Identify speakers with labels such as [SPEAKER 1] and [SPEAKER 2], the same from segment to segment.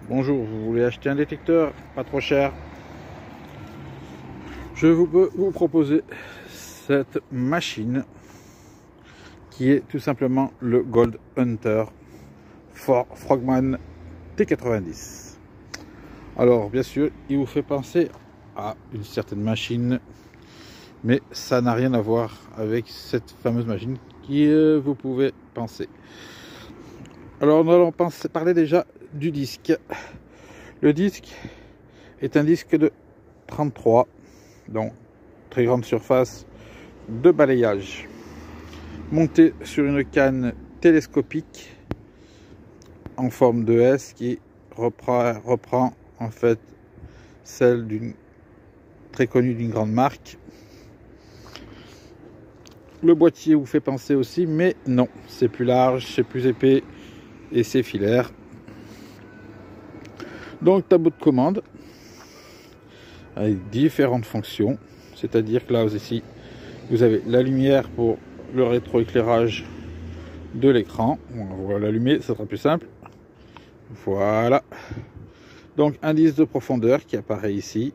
[SPEAKER 1] Bonjour, vous voulez acheter un détecteur pas trop cher? Je peux vous proposer cette machine qui est tout simplement le Gold Hunter Frogman T90. Alors bien sûr, il vous fait penser à une certaine machine, mais ça n'a rien à voir avec cette fameuse machine qui vous pouvez penser. Alors nous allons parler déjà du disque. Le disque est un disque de 33, donc très grande surface de balayage, monté sur une canne télescopique en forme de S qui reprend en fait celle d'une très connue d'une grande marque. Le boîtier vous fait penser aussi, mais non, c'est plus large, c'est plus épais et c'est filaire. Donc tableau de commande avec différentes fonctions, c'est-à-dire que là aussi vous avez la lumière pour le rétroéclairage de l'écran. On va l'allumer, ça sera plus simple. Voilà. Donc indice de profondeur qui apparaît ici,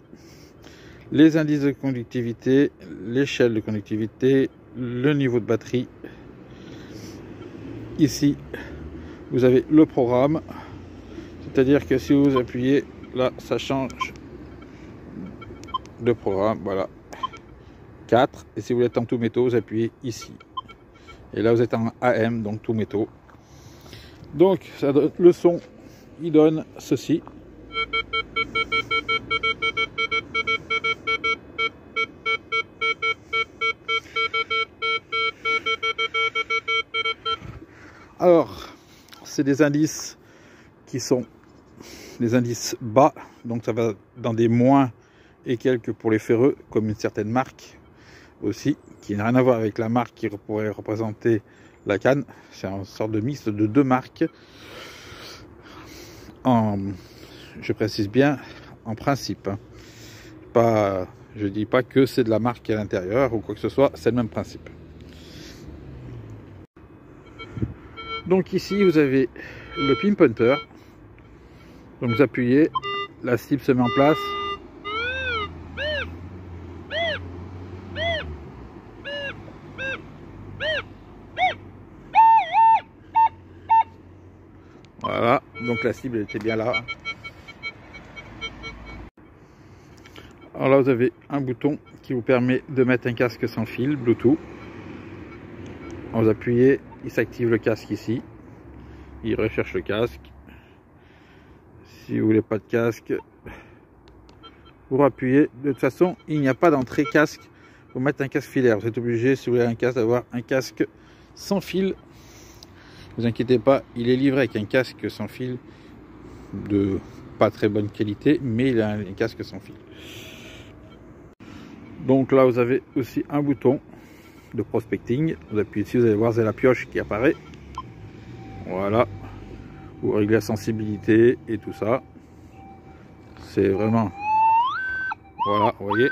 [SPEAKER 1] les indices de conductivité, l'échelle de conductivité, le niveau de batterie. Ici vous avez le programme, c'est-à-dire que si vous appuyez là, ça change de programme. Voilà, 4. Et si vous êtes en tout métaux, vous appuyez ici. Et là vous êtes en AM, donc tout métaux. Donc ça donne, le son il donne ceci. Alors c'est des indices qui sont des indices bas, donc ça va dans des moins et quelques pour les ferreux, comme une certaine marque aussi, qui n'a rien à voir avec la marque qui pourrait représenter la canne. C'est une sorte de mixte de deux marques. Je précise bien, en principe. Pas, je dis pas que c'est de la marque à l'intérieur ou quoi que ce soit, c'est le même principe. Donc ici vous avez le pin punter. Donc vous appuyez, la cible se met en place. Voilà, donc la cible était bien là. Alors là vous avez un bouton qui vous permet de mettre un casque sans fil Bluetooth. Vous appuyez, il s'active le casque ici. Il recherche le casque. Si vous voulez pas de casque, vous appuyez. De toute façon, il n'y a pas d'entrée casque pour mettre un casque filaire. Vous êtes obligé, si vous voulez un casque, d'avoir un casque sans fil. Ne vous inquiétez pas, il est livré avec un casque sans fil de pas très bonne qualité, mais il a un casque sans fil. Donc là, vous avez aussi un bouton de prospecting. Vous appuyez dessus, vous allez voir, c'est la pioche qui apparaît. Voilà. Vous réglez la sensibilité et tout ça. C'est vraiment... Voilà, vous voyez.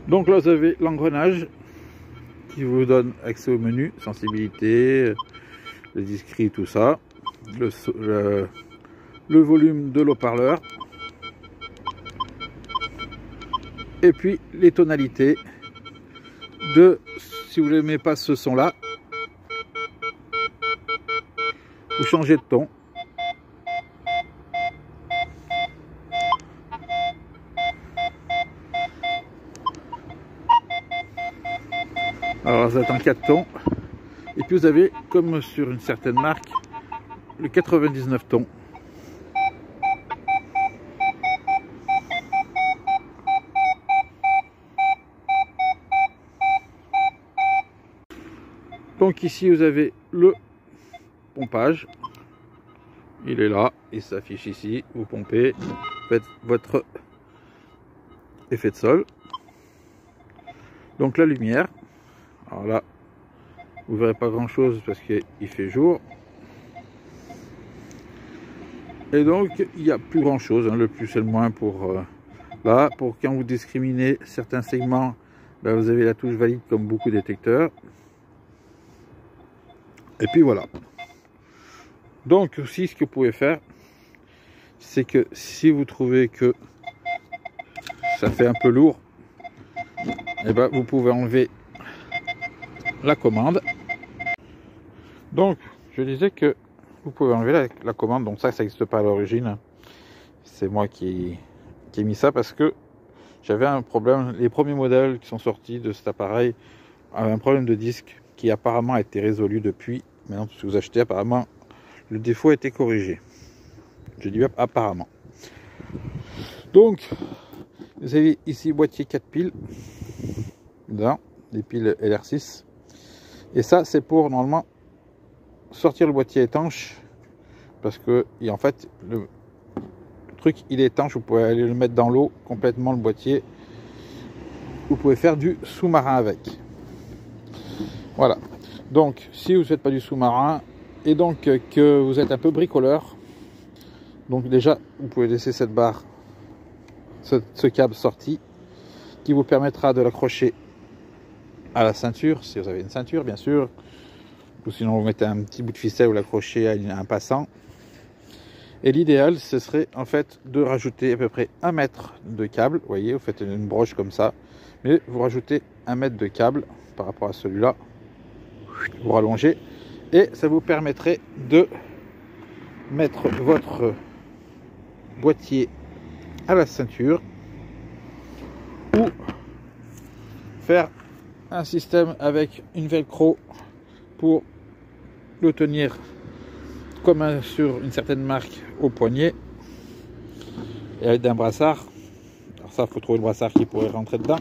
[SPEAKER 1] Donc là, vous avez l'engrenage qui vous donne accès au menu, sensibilité, les discrets, tout ça. Le volume de l'haut-parleur. Et puis les tonalités de, si vous n'aimez pas ce son là, vous changez de ton. Alors vous êtes en 4 tons. Et puis vous avez, comme sur une certaine marque, le 99 tons. Donc ici vous avez le pompage, il est là, il s'affiche ici, vous pompez, faites votre effet de sol. Donc la lumière, alors là vous verrez pas grand chose parce qu'il fait jour. Et donc il n'y a plus grand chose, hein, le plus et le moins pour là, pour quand vous discriminez certains segments, ben, vous avez la touche valide comme beaucoup de détecteurs. Et puis voilà. Donc aussi, ce que vous pouvez faire, c'est que si vous trouvez que ça fait un peu lourd, et ben vous pouvez enlever la commande. Donc je disais que vous pouvez enlever la commande. Donc ça n'existe pas à l'origine. C'est moi qui ai mis ça parce que j'avais un problème. Les premiers modèles qui sont sortis de cet appareil avaient un problème de disque qui apparemment a été résolu depuis. Maintenant, si vous achetez, apparemment, le défaut a été corrigé. Je dis apparemment. Donc, vous avez ici boîtier 4 piles. Dedans, des piles LR6. Et ça, c'est pour normalement sortir le boîtier étanche. Parce que, et en fait, le truc, il est étanche. Vous pouvez aller le mettre dans l'eau complètement, le boîtier. Vous pouvez faire du sous-marin avec. Voilà. Donc, si vous ne faites pas du sous-marin, et donc que vous êtes un peu bricoleur, donc déjà, vous pouvez laisser cette barre, ce câble sorti, qui vous permettra de l'accrocher à la ceinture, si vous avez une ceinture, bien sûr, ou sinon vous mettez un petit bout de ficelle ou l'accrochez à un passant. Et l'idéal, ce serait en fait de rajouter à peu près 1 mètre de câble. Vous voyez, vous faites une broche comme ça, mais vous rajoutez 1 mètre de câble par rapport à celui-là. Vous rallongez et ça vous permettrait de mettre votre boîtier à la ceinture ou faire un système avec une velcro pour le tenir comme sur une certaine marque au poignet et avec d'un brassard. Alors ça, il faut trouver le brassard qui pourrait rentrer dedans,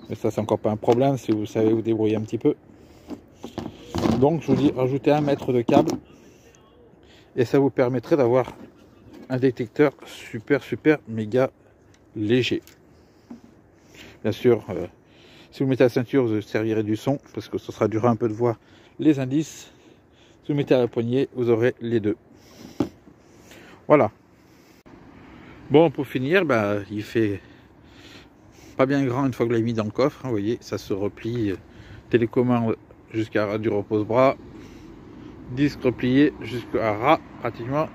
[SPEAKER 1] mais ça c'est encore pas un problème si vous savez vous débrouiller un petit peu. Donc je vous dis, rajoutez 1 mètre de câble et ça vous permettrait d'avoir un détecteur super méga léger. Bien sûr, si vous mettez la ceinture, vous servirez du son parce que ce sera dur un peu de voir les indices. Si vous mettez à la poignée, vous aurez les deux. Voilà. Bon, pour finir, il fait pas bien grand une fois que vous l'avez mis dans le coffre. Vous voyez, ça se replie, télécommande jusqu'à ras du repose-bras, disque replié jusqu'à ras pratiquement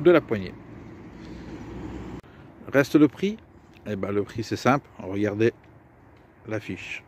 [SPEAKER 1] de la poignée. Reste le prix. Eh ben, le prix c'est simple, regardez l'affiche.